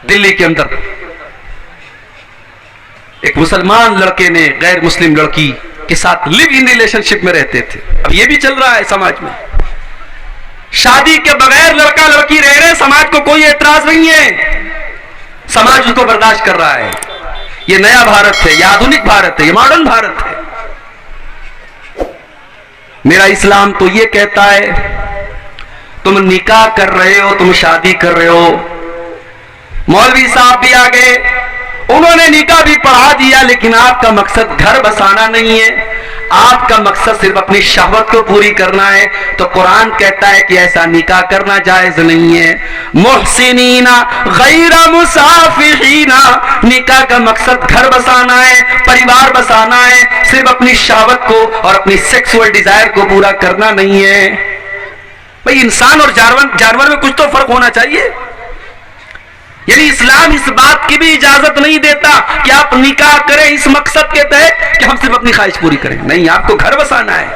दिल्ली के अंदर एक मुसलमान लड़के ने गैर मुस्लिम लड़की के साथ लिव इन रिलेशनशिप में रहते थे। अब ये भी चल रहा है समाज में, शादी के बगैर लड़का लड़की रह रहे, समाज को कोई एतराज नहीं है, समाज उसको बर्दाश्त कर रहा है। ये नया भारत है, ये आधुनिक भारत है, ये मॉडर्न भारत है। मेरा इस्लाम तो ये कहता है तुम निकाह कर रहे हो, तुम शादी कर रहे हो। मौलवी साहब भी आ गए, उन्होंने निकाह भी पढ़ा दिया, लेकिन आपका मकसद घर बसाना नहीं है, आपका मकसद सिर्फ अपनी शहवत को पूरी करना है। तो कुरान कहता है कि ऐसा निकाह करना जायज नहीं है। मुहसिनीना गैरा मुसाफिहीना, निकाह का मकसद घर बसाना है, परिवार बसाना है, सिर्फ अपनी शहवत को और अपनी सेक्सुअल डिजायर को पूरा करना नहीं है। भाई इंसान और जानवर में कुछ तो फर्क होना चाहिए। यानी इस्लाम इस बात की भी इजाजत नहीं देता कि आप निकाह करें इस मकसद के तहत कि हम सिर्फ अपनी ख्वाहिश पूरी करें। नहीं, आपको घर बसाना है,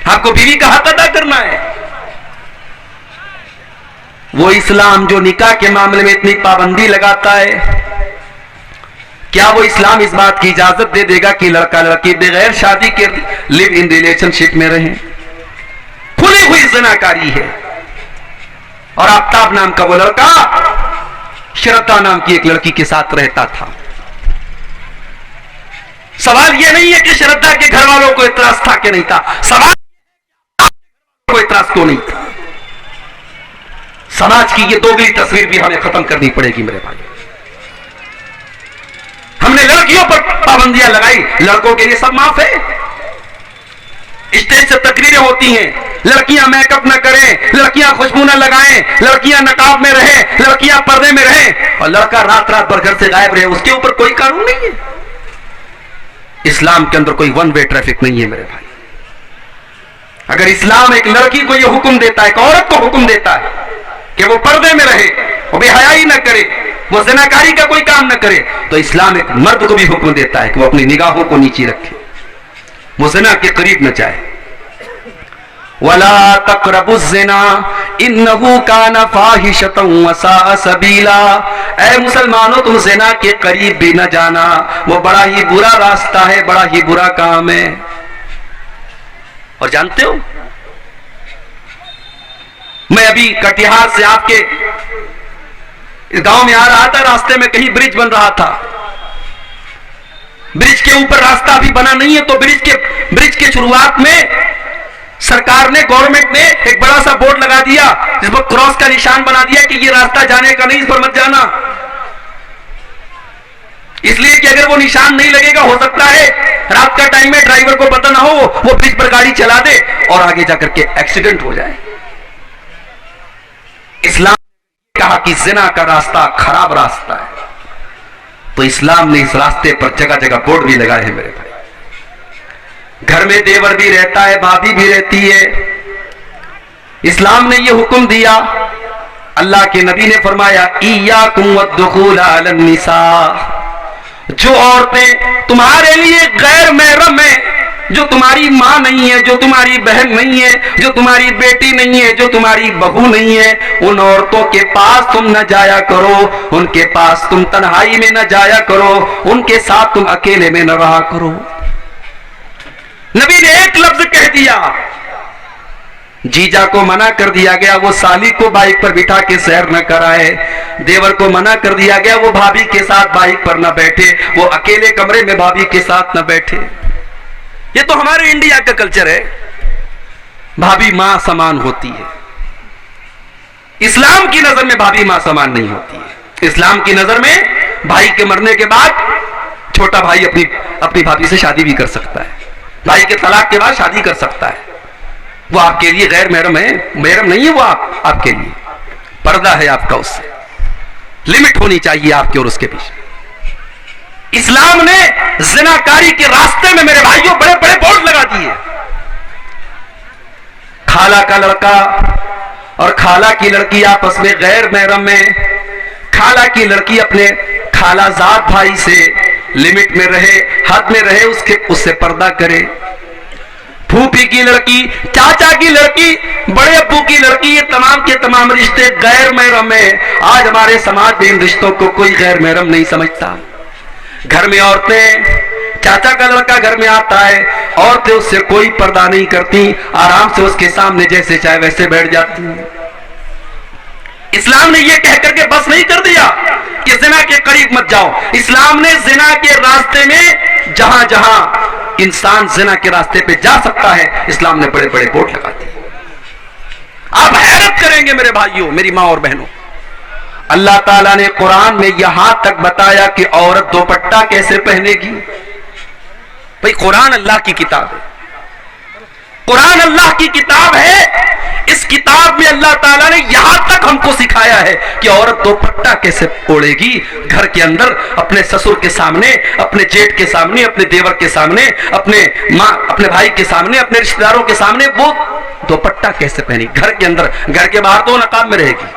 आपको बीवी का हक अदा करना है। वो इस्लाम जो निकाह के मामले में इतनी पाबंदी लगाता है, क्या वो इस्लाम इस बात की इजाजत दे देगा कि लड़का लड़की बगैर शादी के लिव इन रिलेशनशिप में रहें? खुली हुई ज़िनाकारी है। और आफ्ताब नाम का वो लड़का श्रद्धा नाम की एक लड़की के साथ रहता था। सवाल यह नहीं है कि श्रद्धा के घर वालों को इतराज था कि नहीं था, सवाल को इतराज क्यों नहीं था। समाज की ये दोगली तस्वीर भी हमें खत्म करनी पड़ेगी मेरे भाई। हमने लड़कियों पर पाबंदियां लगाई, लड़कों के लिए सब माफ है। स्टेज से तकरीरें होती हैं, लड़कियां मेकअप न करें, लड़कियां खुशबू न लगाएं, लड़कियां नकाब में रहें, लड़कियां पर्दे में रहें, और लड़का रात रात भर घर से गायब रहे, उसके ऊपर कोई कानून नहीं है। इस्लाम के अंदर कोई वन वे ट्रैफिक नहीं है मेरे भाई। अगर इस्लाम एक लड़की को यह हुक्म देता है, एक औरत को हुक्म देता है कि वो पर्दे में रहे, वो बेहयाई न करे, वो ज़िनाकारी का कोई काम न करे, तो इस्लाम एक मर्द को भी हुक्म देता है कि वो अपनी निगाहों को नीचे रखे, वो ज़िना के करीब न जाए। वला तक़रबु ज़िना इन्नहु काना फ़ाहिशतन व साअ सबीला। ऐ मुसलमानों, तुम ज़िना के करीब भी न जाना, वो बड़ा ही बुरा रास्ता है, बड़ा ही बुरा काम है। और जानते हो, मैं अभी कटिहार से आपके इस गांव में आ रहा था, रास्ते में कहीं ब्रिज बन रहा था, ब्रिज के ऊपर रास्ता भी बना नहीं है, तो ब्रिज के शुरुआत में सरकार ने, गवर्नमेंट ने एक बड़ा सा बोर्ड लगा दिया जिस पर क्रॉस का निशान बना दिया कि ये रास्ता जाने का नहीं, इस पर मत जाना। इसलिए कि अगर वो निशान नहीं लगेगा, हो सकता है रात का टाइम में ड्राइवर को पता ना हो, वो ब्रिज पर गाड़ी चला दे और आगे जाकर के एक्सीडेंट हो जाए। इस्लाम ने कहा कि ज़िना का रास्ता खराब रास्ता है, तो इस्लाम ने इस रास्ते पर जगह जगह बोर्ड भी लगाए हैं मेरे भाई। घर में देवर भी रहता है, भाभी भी रहती है, इस्लाम ने यह हुक्म दिया। अल्लाह के नबी ने फरमाया इय्याकुम वद्दुखूल अलन निसा, जो औरतें तुम्हारे लिए गैर महरम है, जो तुम्हारी माँ नहीं है, जो तुम्हारी बहन नहीं है, जो तुम्हारी बेटी नहीं है, जो तुम्हारी बहू नहीं है, उन औरतों के पास तुम न जाया करो, उनके पास तुम तन्हाई में न जाया करो, उनके साथ तुम अकेले में न रहा करो। नबी ने एक लफ्ज कह दिया, जीजा को मना कर दिया गया वो साली को बाइक पर बिठा के सैर न कराए, देवर को मना कर दिया गया वो भाभी के साथ बाइक पर न बैठे, वो अकेले कमरे में भाभी के साथ न बैठे। ये तो हमारे इंडिया का कल्चर है, भाभी मां समान होती है। इस्लाम की नजर में भाभी मां समान नहीं होती है। इस्लाम की नजर में भाई के मरने के बाद छोटा भाई अपनी भाभी से शादी भी कर सकता है, भाई के तलाक के बाद शादी कर सकता है, वो आपके लिए गैर महरम है, महरम नहीं है वो आपके लिए, पर्दा है आपका, उससे लिमिट होनी चाहिए आपके और उसके बीच। इस्लाम ने ज़िनाकारी के रास्ते में मेरे भाइयों बड़े बड़े बोर्ड लगा दिए। खाला का लड़का और खाला की लड़की आपस में गैर महरम में, खाला की लड़की अपने खालाजाद भाई से लिमिट में रहे, हद में रहे, उससे पर्दा करे। फूफी की लड़की, चाचा की लड़की, बड़े अब्बू की लड़की, ये तमाम के तमाम रिश्ते गैर महरम है। आज हमारे समाज में इन रिश्तों को कोई गैर महरम नहीं समझता। घर में औरतें, चाचा का लड़का घर में आता है, औरतें उससे कोई पर्दा नहीं करती, आराम से उसके सामने जैसे चाहे वैसे बैठ जाती हैं। इस्लाम ने यह कहकर के बस नहीं कर दिया कि जिना के करीब मत जाओ। इस्लाम ने जिना के रास्ते में जहां जहां इंसान जिना के रास्ते पे जा सकता है, इस्लाम ने बड़े बड़े बोर्ड लगा दिए। आप हैरत करेंगे मेरे भाइयों, मेरी मां और बहनों, अल्लाह ताला ने कुरान में यहां तक बताया कि औरत दुपट्टा कैसे पहनेगी। भाई कुरान अल्लाह की किताब है, कुरान अल्लाह की किताब है। इस किताब में अल्लाह ताला ने यहां तक हमको सिखाया है कि औरत दुपट्टा कैसे ओढ़ेगी घर के अंदर, अपने ससुर के सामने, अपने जेठ के सामने, अपने देवर के सामने, अपने माँ, अपने भाई के सामने, अपने रिश्तेदारों के सामने वो दुपट्टा कैसे पहनी घर के अंदर। घर के बाहर तो नकाब में रहेगी।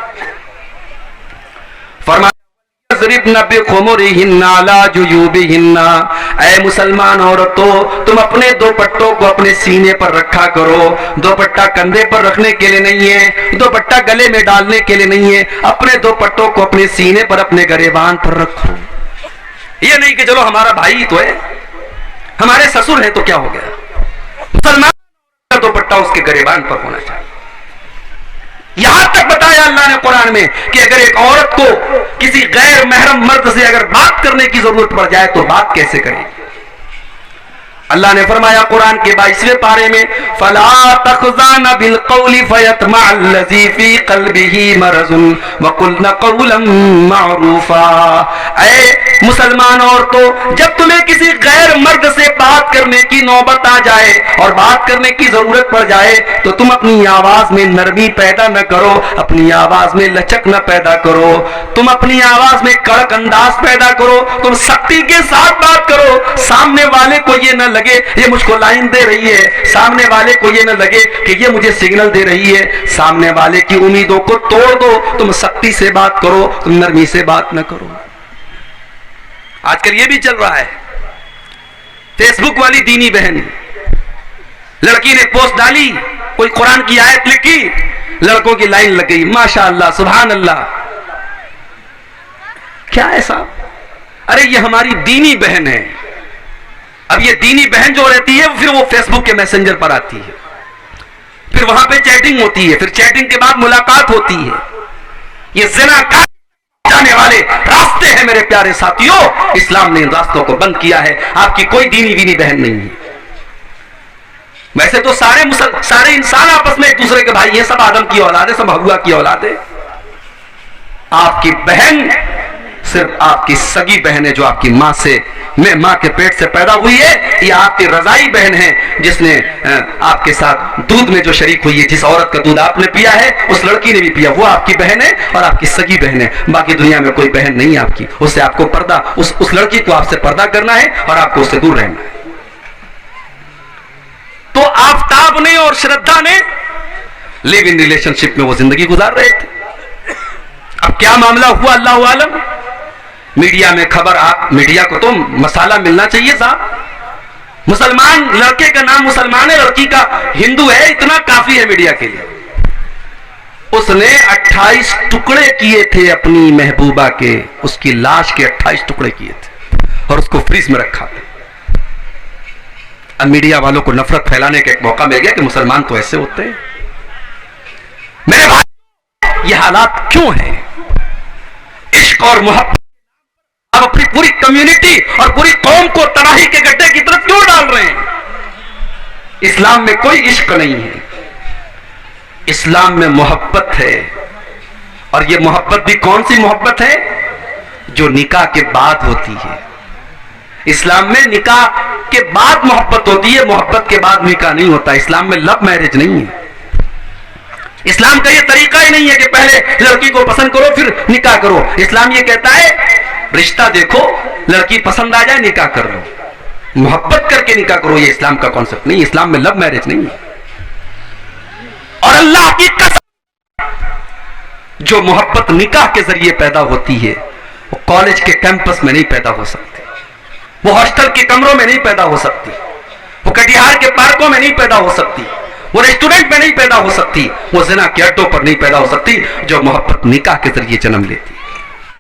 फरमाया ऐ मुसलमान औरतों, तुम अपने दुपट्टों को अपने सीने पर रखा करो। दुपट्टा कंधे पर रखने के लिए नहीं है, दुपट्टा गले में डालने के लिए नहीं है। अपने दुपट्टों को अपने सीने पर, अपने गरेबान पर रखो। ये नहीं कि चलो हमारा भाई तो है, हमारे ससुर है तो क्या हो गया। मुसलमान का दुपट्टा उसके गरेबान पर होना चाहिए। यहां तक बताया अल्लाह ने कुरान में कि अगर एक औरत को किसी गैर महरम मर्द से अगर बात करने की जरूरत पड़ जाए तो बात कैसे करेगी। अल्लाह ने फरमाया कुरान के 22वें पारे में, फला तखज़ान बिल क़ौली फ़यतमअल्लज़ी फ़ी क़ल्बिही मरज़ुन वक़ुल्न क़ौलन मअरूफ़ा। ऐ मुसलमान औरतों, जब तुम्हें किसी गैर मर्द से बात करने की नौबत आ जाए और बात करने की जरूरत पड़ जाए तो तुम अपनी आवाज में नरमी पैदा न करो, अपनी आवाज में लचक न पैदा करो, तुम अपनी आवाज में कड़क अंदाज पैदा करो, तुम सख्ती के साथ बात करो। सामने वाले को ये न लगे ये मुझको लाइन दे रही है, सामने वाले को ये न लगे कि ये मुझे सिग्नल दे रही है। सामने वाले की उम्मीदों को तोड़ दो, तुम सख्ती से बात करो, तुम नरमी से बात न करो। आजकल ये भी चल रहा है, फेसबुक वाली दीनी बहन, लड़की ने पोस्ट डाली, कोई कुरान की आयत लिखी, लड़कों की लाइन लग गई, माशाअल्लाह सुभान अल्लाह। क्या है साहब? अरे ये हमारी दीनी बहन है। अब ये दीनी बहन जो रहती है फिर वो फेसबुक के मैसेंजर पर आती है, फिर वहां पे चैटिंग होती है, फिर चैटिंग के बाद मुलाकात होती है। ये ज़िना का जाने वाले रास्ते हैं मेरे प्यारे साथियों। इस्लाम ने इन रास्तों को बंद किया है। आपकी कोई दीनी वीनी बहन नहीं है। वैसे तो सारे इंसान आपस में एक दूसरे के भाई हैं, सब आदम की औलाद है, सब हव्वा की औलाद है। आपकी बहन सिर्फ आपकी सगी बहन है जो आपकी मां के पेट से पैदा हुई है, या आपकी रजाई बहन है जिसने आपके साथ दूध में जो शरीक हुई है। जिस औरत का दूध आपने पिया है उस लड़की ने भी पिया, वो आपकी बहन है और आपकी सगी बहन है। बाकी दुनिया में कोई बहन नहीं है आपकी। उससे आपको पर्दा, उस लड़की को आपसे पर्दा करना है और आपको उससे दूर रहना है। तो आफताब ने और श्रद्धा ने लिव इन रिलेशनशिप में वो जिंदगी गुजार रहे थे। अब क्या मामला हुआ अल्लाह आलम। मीडिया में खबर, आप मीडिया को तो मसाला मिलना चाहिए साहब। मुसलमान लड़के का नाम मुसलमान है, लड़की का हिंदू है, इतना काफी है मीडिया के लिए। उसने 28 टुकड़े किए थे अपनी महबूबा के, उसकी लाश के 28 टुकड़े किए थे और उसको फ्रीज में रखा था। अब मीडिया वालों को नफरत फैलाने का एक मौका मिल गया कि मुसलमान तो ऐसे होते हैं। मेरे भाई, ये हालात क्यों हैं? इश्क और मोहब्बत आप अपनी पूरी कम्युनिटी और पूरी कौम को तबाही के गड्ढे की तरफ क्यों डाल रहे हैं? इस्लाम में कोई इश्क नहीं है, इस्लाम में मोहब्बत है। और ये मोहब्बत भी कौन सी मोहब्बत है? जो निकाह के बाद होती है। इस्लाम में निकाह के बाद मोहब्बत होती है, मोहब्बत के बाद निकाह नहीं होता। इस्लाम में लव मैरिज नहीं है। इस्लाम का ये तरीका ही नहीं है कि पहले लड़की को पसंद करो फिर निकाह करो। इस्लाम ये कहता है रिश्ता देखो, लड़की पसंद आ जाए निकाह कर लो, मोहब्बत करके निकाह करो। ये इस्लाम का कॉन्सेप्ट नहीं, इस्लाम में लव मैरिज नहीं है। और अल्लाह की कसम, जो मोहब्बत निकाह के जरिए पैदा होती है वो कॉलेज के कैंपस में नहीं पैदा हो सकती, वो हॉस्टल के कमरों में नहीं पैदा हो सकती, वो कटिहार के पार्कों में नहीं पैदा हो सकती, वो रेस्टोरेंट में नहीं पैदा हो सकती, वो ज़िना के अड्डों पर नहीं पैदा हो सकती, जो मोहब्बत निकाह के जरिए जन्म लेती।